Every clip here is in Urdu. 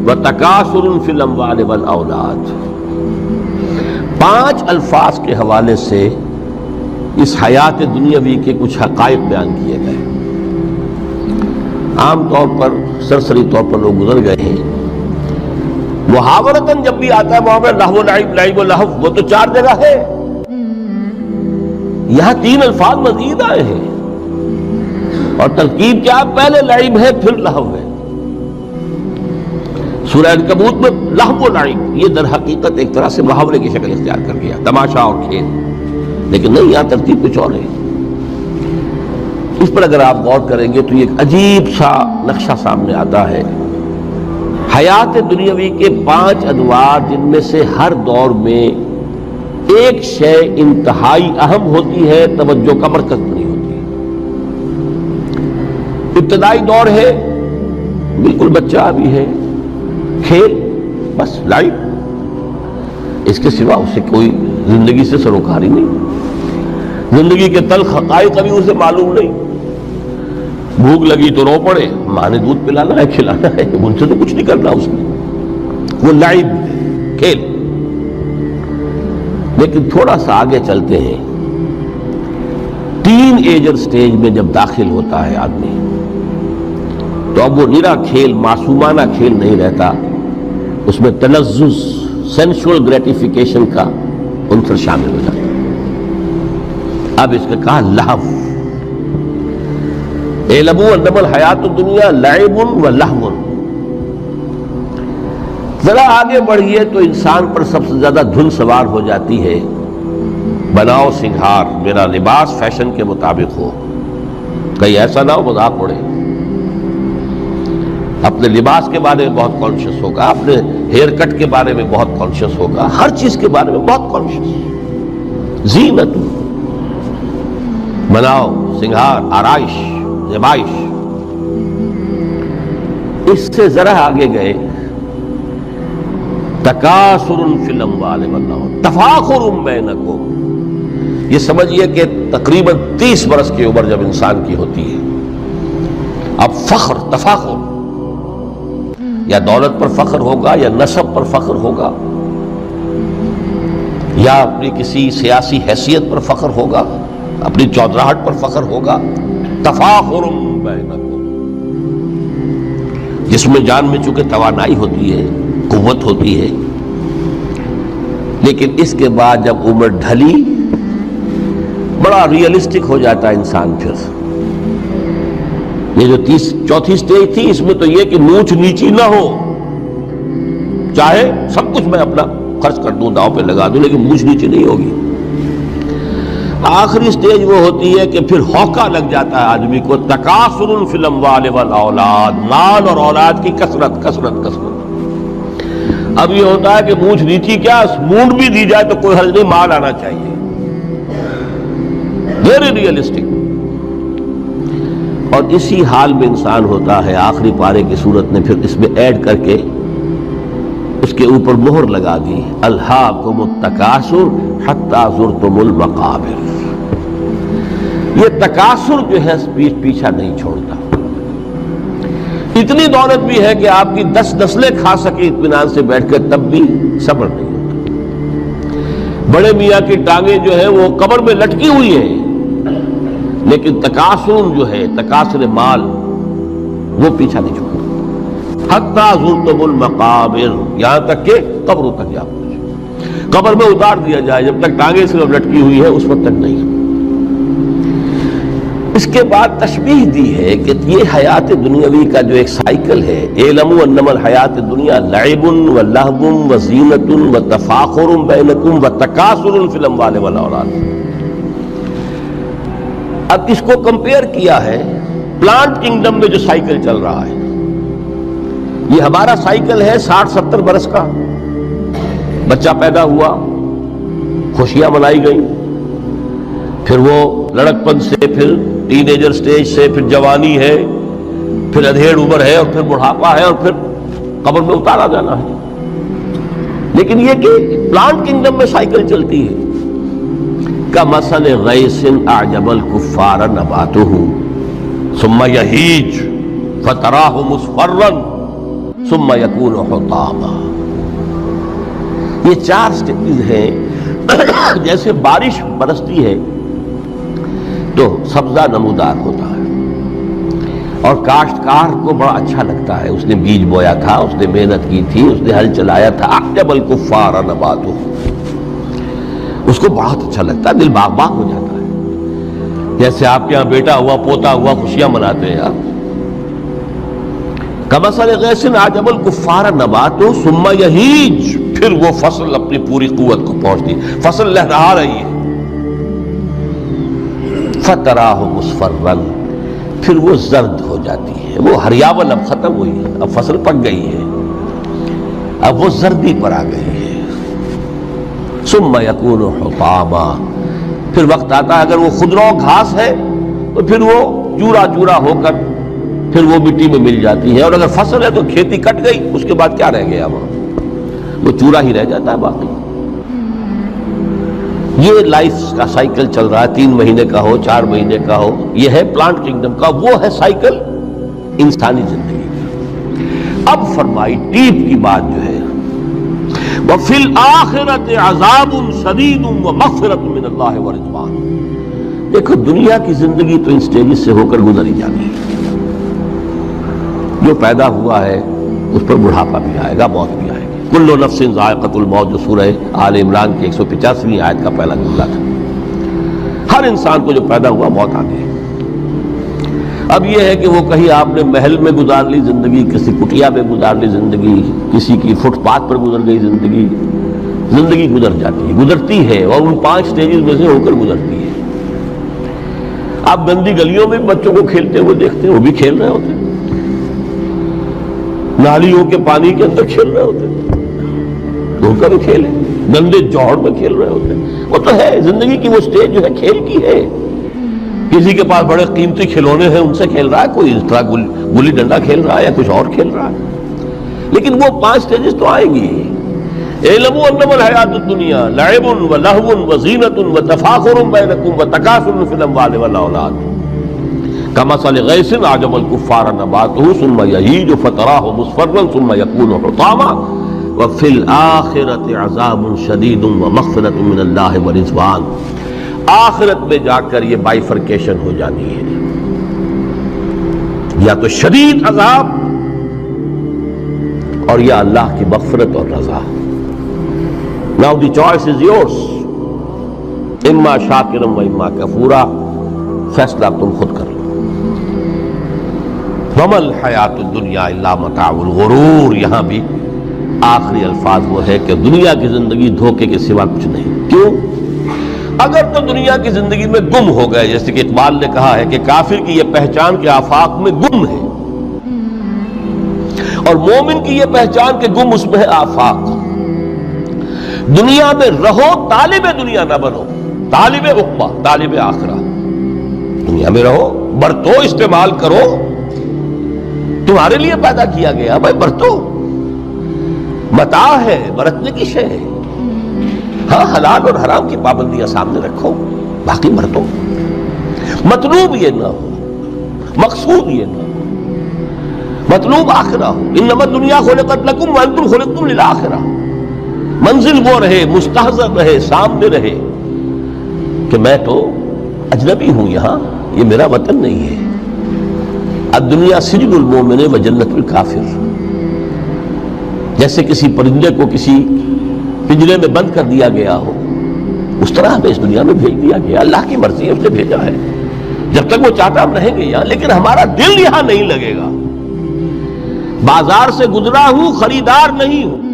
وتکاثر فی الاموال والاولاد، 5 الفاظ کے حوالے سے اس حیات دنیاوی کے کچھ حقائق بیان کیے گئے۔ عام طور پر سرسری طور پر لوگ گزر گئے ہیں۔ محاورتاً جب بھی آتا ہے محاورہ لہو لعب، لعب و لہو، وہ تو 4 جگہ ہے، یہاں 3 الفاظ مزید آئے ہیں، اور ترکیب کیا؟ پہلے لعب ہے پھر لہو ہے۔ سورہ عنکبوت میں لہو و لعب یہ در حقیقت ایک طرح سے محاورے کی شکل اختیار کر گیا، تماشا اور کھیل، لیکن نہیں، یہاں ترتیب کچھ اور ہے۔ اس پر اگر آپ غور کریں گے تو یہ ایک عجیب سا نقشہ سامنے آتا ہے۔ حیات دنیاوی کے 5 ادوار، جن میں سے ہر دور میں ایک شے انتہائی اہم ہوتی ہے، توجہ کا مرکز بنی ہوتی ہے۔ ابتدائی دور ہے، بالکل بچہ ابھی ہے، کھیل، بس لائف، اس کے سوا اسے کوئی زندگی سے سروکار ہی نہیں، زندگی کے تلخ حقائق ابھی اسے معلوم نہیں۔ بھوک لگی تو رو پڑے، ماں نے دودھ پلانا ہے، کھلانا ہے، ان سے تو کچھ نہیں کرنا اس نے، وہ لائف، کھیل۔ لیکن تھوڑا سا آگے چلتے ہیں، ٹین ایجر سٹیج میں جب داخل ہوتا ہے آدمی، تو اب وہ نرا کھیل، معصومانہ کھیل نہیں رہتا، اس میں تلذذ، سینشول گریٹیفیکیشن کا عنصر شامل ہو جاتا ہے۔ اب اس کا کہا لہو، اعلموا انما الحیات الدنیا لعب و لہو۔ ذرا آگے بڑھیے تو انسان پر سب سے زیادہ دھن سوار ہو جاتی ہے، بناؤ سنگھار، میرا لباس فیشن کے مطابق ہو، کہیں ایسا نہ ہو مذاق اڑے۔ اپنے لباس کے بارے میں بہت کانشیس ہوگا، اپنے ہیئر کٹ کے بارے میں بہت کانشیس ہوگا، ہر چیز کے بارے میں بہت کانشیس۔ زینت، بناؤ سنگھار، آرائش، زیبائش۔ اس سے ذرا آگے گئے، تکاثر فی الاموال والاولاد، تفاخر بینکم۔ یہ سمجھیے کہ تقریباً 30 برس کی عمر جب انسان کی ہوتی ہے، اب فخر، تفاخر، یا دولت پر فخر ہوگا، یا نسب پر فخر ہوگا، یا اپنی کسی سیاسی حیثیت پر فخر ہوگا، اپنی چودراہٹ پر فخر ہوگا۔ تفاخر بینکم، جس میں جان میں چونکہ توانائی ہوتی ہے، قوت ہوتی ہے، لیکن اس کے بعد جب عمر ڈھلی، بڑا ریئلسٹک ہو جاتا ہے انسان۔ پھر یہ جو 4تھی سٹیج تھی، اس میں تو یہ کہ نوچ نیچی نہ ہو، چاہے سب کچھ میں اپنا خرچ کر دوں، داؤ پہ لگا دوں، لیکن نوچ نیچی نہیں ہوگی۔ آخری سٹیج وہ ہوتی ہے کہ پھر ہوکا لگ جاتا ہے آدمی کو، تکاثر فی الاموال والاولاد، مال اور اولاد کی کثرت، کثرت، کثرت۔ اب یہ ہوتا ہے کہ مونچھ نیچی کیا، مونڈ بھی دی جائے تو کوئی حرج نہیں، مال آنا چاہیے، ویری ریئلسٹک۔ اور اسی حال میں انسان ہوتا ہے، آخری پارے کی صورت نے پھر اس میں ایڈ کر کے اس کے اوپر مہر لگا دی، الہاکم التکاثر حتی زرتم المقابر۔ یہ تکاثر جو ہے پیچھا نہیں چھوڑتا، اتنی دولت بھی ہے کہ آپ کی 10 نسلیں کھا سکے اطمینان سے بیٹھ کر، تب بھی صبر نہیں ہوتا۔ بڑے میاں کی ٹانگیں جو ہے وہ قبر میں لٹکی ہوئی ہیں، لیکن تکاثر جو ہے، تکاثر مال، وہ پیچھا نہیں چھوڑتا۔ حتی زرتم المقابر، یہاں تک کہ قبروں تک جا پہنچے، قبر میں اتار دیا جائے، جب تک ٹانگیں صرف لٹکی ہوئی ہے اس وقت تک نہیں۔ اس کے بعد تشبیہ دی ہے کہ یہ حیات دنیاوی کا جو ایک سائیکل ہے، اعلموا انما الحیات الدنیا لعب و لہو و زینت و تفاخر بینکم و تکاثر فی الاموال والاولاد۔ اب اس کو کمپیئر کیا ہے پلانٹ کنگڈم میں جو سائیکل چل رہا ہے۔ یہ ہمارا سائیکل ہے 60-70 برس کا، بچہ پیدا ہوا، خوشیاں منائی گئیں، پھر وہ لڑکپن سے، پھر ٹین ایجر سٹیج سے، پھر جوانی ہے، پھر ادھیڑ عمر ہے، اور پھر بڑھاپا ہے، اور پھر قبر میں اتارا جانا ہے۔ لیکن یہ کہ پلانٹ کنگڈم میں سائیکل چلتی ہے، کمثل غیث اعجب الکفار نباتہ ثم یہیج فتراہ مصفرا ثم یکون حطاما. یہ 4 سٹیجز ہیں. جیسے بارش برستی ہے تو سبزہ نمودار ہوتا ہے اور کاشتکار کو بڑا اچھا لگتا ہے. اس نے بیج بویا تھا, اس نے محنت کی تھی, اس نے ہل چلایا تھا. اعجب الکفار نباتہ, اس کو بہت اچھا لگتا ہے, دل باغ باغ ہو جاتا ہے. جیسے آپ کے یہاں بیٹا ہوا, پوتا ہوا, خوشیاں مناتے ہیں آپ. کمثل غیث اعجب الکفار نباتہ ثم یہیج, پھر وہ فصل اپنی پوری قوت کو پہنچتی, فصل لہرا رہی ہے. فتراہ مصفرا, پھر وہ زرد ہو جاتی ہے. وہ ہریاول اب ختم ہوئی ہے, اب فصل پک گئی ہے, اب وہ زردی پر آ گئی ہے. ثم یکون حطاما, پھر وقت آتا ہے اگر وہ خضرو گھاس ہے تو پھر وہ چورا چورا ہو کر پھر وہ مٹی میں مل جاتی ہے. اور اگر فصل ہے تو کھیتی کٹ گئی, اس کے بعد کیا رہ گیا وہاں, وہ چورا ہی رہ جاتا ہے باقی. یہ لائف کا سائیکل چل رہا ہے, 3 مہینے کا ہو, 4 مہینے کا ہو. یہ ہے پلانٹ کنگڈم کا, وہ ہے سائیکل انسانی زندگی کا. اب فرمائی ٹیپ کی بات جو ہے, وَفِي الْآخِرَةِ عَذَابٌ شَدِيدٌ وَمَغْفِرَةٌ مِّنَ اللَّهِ وَرِضْوَانٌ. دیکھو دنیا کی زندگی تو ان سٹیجز سے ہو کر گزر ہی جانی ہے. جو پیدا ہوا ہے اس پر بڑھاپا بھی آئے گا, موت بھی آئے گی. کل نفس ذائقۃ الموت, جو سورہ آل عمران کی 185ویں آیت کا پہلا جملہ تھا. ہر انسان کو جو پیدا ہوا موت آ گئی. اب یہ ہے کہ وہ کہیں آپ نے محل میں گزار لی زندگی, کسی کٹیا میں گزار لی زندگی, کسی کی فٹ پاتھ پر گزر گئی زندگی. زندگی گزر جاتی ہے, گزرتی ہے, اور ان 5 سٹیجز میں سے ہو کر گزرتی ہے. آپ گندی گلیوں میں بچوں کو کھیلتے ہوئے دیکھتے ہیں, وہ بھی کھیل رہے ہوتے ہیں. نالیوں کے پانی کے اندر کھیل رہے ہوتے ہیں, ان کا بھی کھیل ہے. گندے جوہر میں کھیل رہے ہوتے ہیں. وہ تو ہے زندگی کی وہ سٹیج جو ہے کھیل کی ہے. کسی کے پاس بڑے قیمتی کھلونے ہیں, ان سے کھیل رہا ہے, کوئی اس طرح گلی ڈنڈا کھیل رہا ہے یا کچھ اور کھیل رہا ہے. لیکن وہ 5 سٹیجز تو آئیں گی. اعلموا انما الحیات الدنیا لعب ولہو وزینۃ وتفاخر بینکم وتکاثر فی الاموال والاولاد کمثل غیث اعجب الکفار نباتہ ثم یہیج فتراہ مصفرا ثم یکون حطاما وفی الآخرۃ عذاب شدید ومغفرۃ من اللہ ورضوان. آخرت میں جا کر یہ بائیفرکیشن ہو جانی ہے, یا تو شدید عذاب اور یا اللہ کی مغفرت اور رضا. Now the choice is yours, اما شاکرا و اما کفورا. فیصلہ تم خود کر لو. وما الحیات الدنیا الا متاع الغرور. یہاں بھی آخری الفاظ وہ ہے کہ دنیا کی زندگی دھوکے کے سوا کچھ نہیں. کیوں؟ اگر تو دنیا کی زندگی میں گم ہو گئے, جیسے کہ اقبال نے کہا ہے کہ کافر کی یہ پہچان کے آفاق میں گم ہے, اور مومن کی یہ پہچان کے گم اس میں ہے آفاق. دنیا میں رہو, طالب دنیا نہ بنو, طالب عقبہ, طالب آخرہ. دنیا میں رہو, برتو, استعمال کرو, تمہارے لیے پیدا کیا گیا بھائی, برتو. متاع ہے, برتنے کی شے ہے. ہاں حلال اور حرام کی پابندیاں سامنے رکھو, باقی برتو. مطلوب یہ نہ ہو, مقصود یہ نہ ہو, مطلوب آخرہ ہو. انما الدنیا خلقت لکم وانتم خلقتم للآخرہ. منزل وہ رہے, مستحضر رہے, سامنے رہے کہ میں تو اجنبی ہوں, یہاں یہ میرا وطن نہیں ہے. الدنیا سجن المومن و جنت الکافر. جیسے کسی پرندے کو کسی پنجرے میں بند کر دیا گیا ہو, اس طرح ہمیں اس دنیا میں بھیج دیا گیا. اللہ کی مرضی ہے, اس نے بھیجا ہے. جب تک وہ چاہتا ہم رہیں گے یہاں, لیکن ہمارا دل یہاں نہیں لگے گا. بازار سے گزرا ہوں, خریدار نہیں ہوں,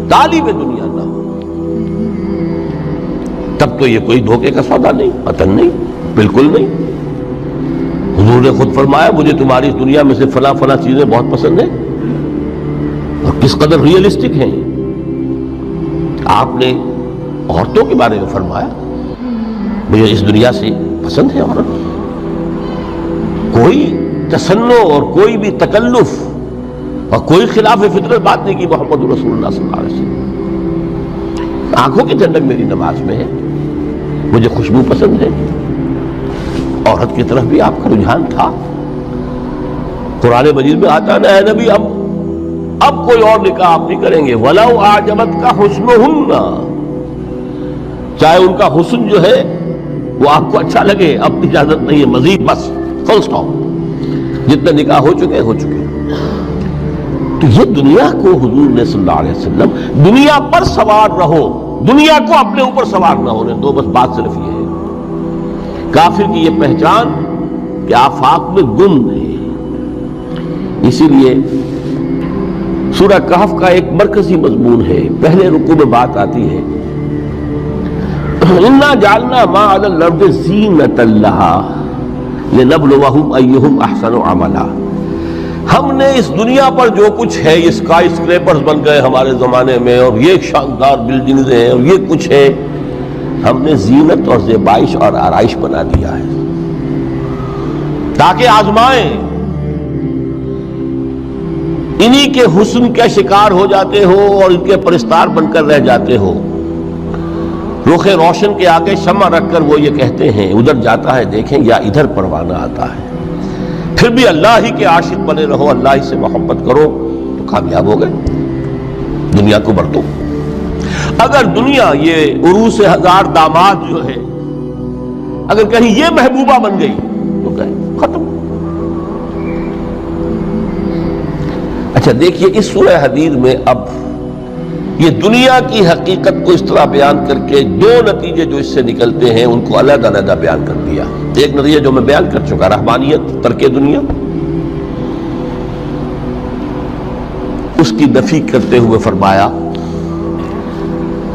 طالب دنیا نہ ہو, تب تو یہ کوئی دھوکے کا سودا نہیں, وطن نہیں, بالکل نہیں. حضور نے خود فرمایا مجھے تمہاری اس دنیا میں سے فلاں فلاں چیزیں بہت پسند ہیں, اور کس قدر ریئلسٹک ہیں. آپ نے عورتوں کے بارے میں فرمایا مجھے اس دنیا سے پسند ہے عورت. کوئی تصنع اور کوئی بھی تکلف اور کوئی خلاف فطرت بات نہیں کی محمد رسول اللہ صلی اللہ علیہ وسلم. آنکھوں کی ٹھنڈک میری نماز میں ہے, مجھے خوشبو پسند ہے. عورت کی طرف بھی آپ کا رجحان تھا. قرآن مجید میں آتا نا، اے نبی اب کوئی اور نکاح آپ نہیں کریں گے، وَلَوْ أَعْجَبَتْكَ حُسْنُهُنَّ، چاہے ان کا حسن جو ہے وہ آپ کو اچھا لگے، اب اجازت نہیں ہے مزید، بس فل سٹاپ، جتنے نکاح ہو چکے ہو چکے۔ تو یہ دنیا کو حضور نے صلی اللہ علیہ وسلم دنیا پر سوار رہو، دنیا کو اپنے اوپر سوار نہ ہونے دو، بس بات صرف یہ ہے۔ کافر کی یہ پہچان کہ آفاق میں گم ہے۔ اسی لیے سورہ کہف کا ایک مرکزی مضمون ہے، پہلے رکوع میں بات آتی ہے اِنَّا جَعَلْنَا مَا عَلَى الْأَرْضِ زِینَةً لَهَا لِنَبْلُوَهُمْ أَيُّهُمْ أَحْسَنُ عَمَلًا، ہم نے اس دنیا پر جو کچھ ہے، یہ اسکائی اسکریپرز بن گئے ہمارے زمانے میں، اور یہ شاندار بلڈنگز ہیں اور یہ کچھ ہے، ہم نے زینت اور زیبائش اور آرائش بنا دیا ہے تاکہ آزمائیں۔ انہی کے حسن کا شکار ہو جاتے ہو اور ان کے پرستار بن کر رہ جاتے ہو۔ رخ روشن کے آگے شمع رکھ کر وہ یہ کہتے ہیں، ادھر جاتا ہے دیکھیں یا ادھر پروانہ آتا ہے، پھر بھی اللہ ہی کے عاشق بنے رہو، اللہ ہی سے محبت کرو تو کامیاب ہو گئے۔ دنیا کو برتو، اگر دنیا یہ عروس ہزار داماد جو ہے، اگر کہیں یہ محبوبہ بن گئی تو گئے، ختم۔ اچھا دیکھیے اس سورہ حدید میں اب یہ دنیا کی حقیقت کو اس طرح بیان کر کے دو نتیجے جو اس سے نکلتے ہیں ان کو علیحدہ علیحدہ بیان کر دیا۔ ایک نتیجہ جو میں بیان کر چکا، رحمانیت، ترک دنیا، اس کی نفی کرتے ہوئے فرمایا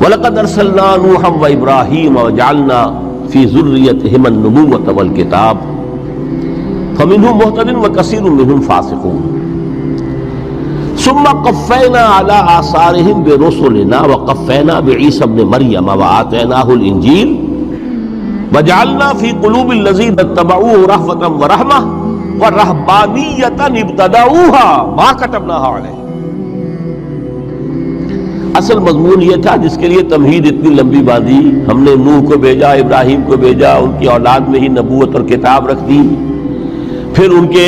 وَلَقَدْ أَرْسَلْنَا نُوحًا وَإِبْرَاهِيمَ وَجَعَلْنَا فِي ذُرِّيَّتِهِمَا النُّبُوَّةَ وَالْكِتَابَ فَمِنْهُمْ مُهْتَدٍ وَكَثِيرٌ مِّنْهُمْ فَاسِقُونَ ثم قفينا على آثارهم برسلنا وقفينا بعيسى ابن مريم وآتيناه الإنجيل وجعلنا في قلوب الذين اتبعوه رأفة ورحمة ورهبانية ابتدعوها ما كتبناها عليهم۔ اصل مضمون یہ تھا جس کے لیے تمہید اتنی لمبی باندھی، ہم نے نوح کو بھیجا، ابراہیم کو بھیجا، ان کی اولاد میں ہی نبوت اور کتاب رکھ دی، پھر ان کے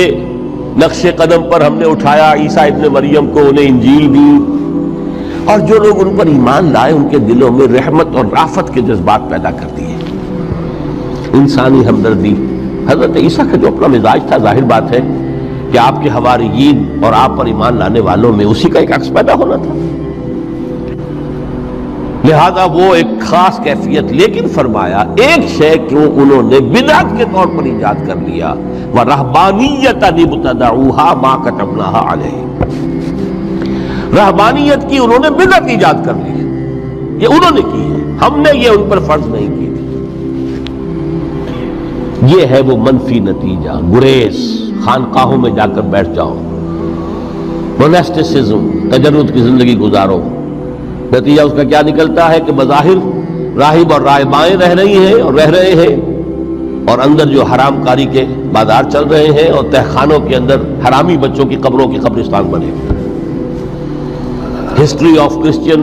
نقش قدم پر ہم نے اٹھایا عیسیٰ ابن مریم کو، انہیں انجیل دی، اور جو لوگ ان پر ایمان لائے ان کے دلوں میں رحمت اور رافت کے جذبات پیدا کر دیے، انسانی ہمدردی۔ حضرت عیسیٰ کا جو اپنا مزاج تھا، ظاہر بات ہے کہ آپ کے حواریین اور آپ پر ایمان لانے والوں میں اسی کا ایک عکس پیدا ہونا تھا، لہذا وہ ایک خاص کیفیت، لیکن فرمایا ایک شے کیوں انہوں نے بدعت کے طور پر ایجاد کر لیا، وَرَهْبَانِيَّةً ابْتَدَعُوهَا مَا كَتَبْنَاهَا عَلَيْهِمْ، رہبانیت کی انہوں نے بدعت ایجاد کر لی، یہ انہوں نے کی ہے، ہم نے یہ ان پر فرض نہیں کی تھی۔ یہ ہے وہ منفی نتیجہ، گریز، خانقاہوں میں جا کر بیٹھ جاؤ، موناسٹسزم، تجرد کی زندگی گزارو، نتیجہ اس کا کیا نکلتا ہے کہ بظاہر راہب اور راہبائیں رہ رہی ہیں اور رہ رہے ہیں، اور اندر جو حرام کاری کے بازار چل رہے ہیں، اور تہخانوں کے اندر حرامی بچوں کی قبروں کی قبرستان بنے۔ ہسٹری آف کرسچین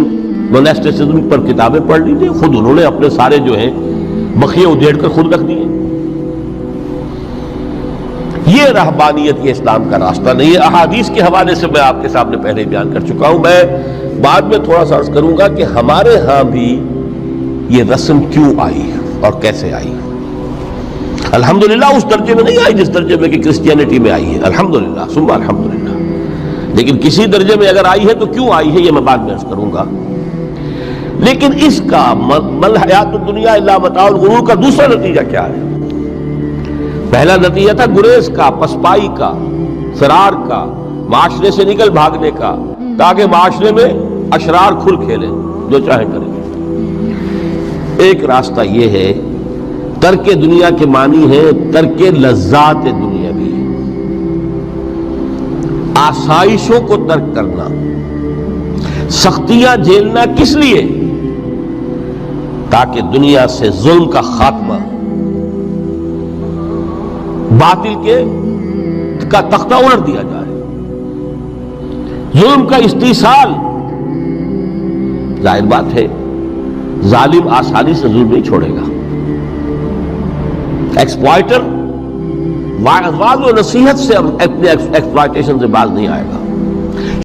موناسٹسزم پر کتابیں پڑھ لیجیے، خود انہوں نے اپنے سارے جو ہیں بخیے ادھیڑ کر خود رکھ دیے۔ یہ رہبانیت، یہ اسلام کا راستہ نہیں ہے۔ احادیث کے حوالے سے میں آپ کے سامنے پہلے بیان کر چکا ہوں، میں بعد میں تھوڑا سا عرض کروں گا کہ ہمارے ہاں بھی یہ رسم کیوں آئی اور کیسے آئی۔ الحمدللہ اس درجے میں نہیں آئی جس درجے میں کہ کرسچینٹی میں آئی ہے، الحمدللہ ثم الحمدللہ، لیکن کسی درجے میں اگر آئی ہے تو کیوں آئی ہے یہ میں بعد میں عرض کروں گا۔ لیکن اس کا مل حیات الدنیا الا متاع الغرور کا دوسرا نتیجہ کیا ہے؟ پہلا نتیجہ تھا گریز کا، پسپائی کا، فرار کا، معاشرے سے نکل بھاگنے کا، تاکہ معاشرے میں اشرار کھل کھیلیں، جو چاہیں کریں۔ ایک راستہ یہ ہے، ترک دنیا کے معنی ہے ترک لذات دنیاوی، آسائشوں کو ترک کرنا، سختیاں جھیلنا، کس لیے؟ تاکہ دنیا سے ظلم کا خاتمہ، باطل کا تختہ الٹ دیا جائے، ظلم کا استیصال۔ ظاہر بات ہے ظالم آسانی سے ظلم نہیں چھوڑے گا، ایکسپلائٹر واضح و نصیحت سے اپنے ایکسپلائٹیشن سے باز نہیں آئے گا.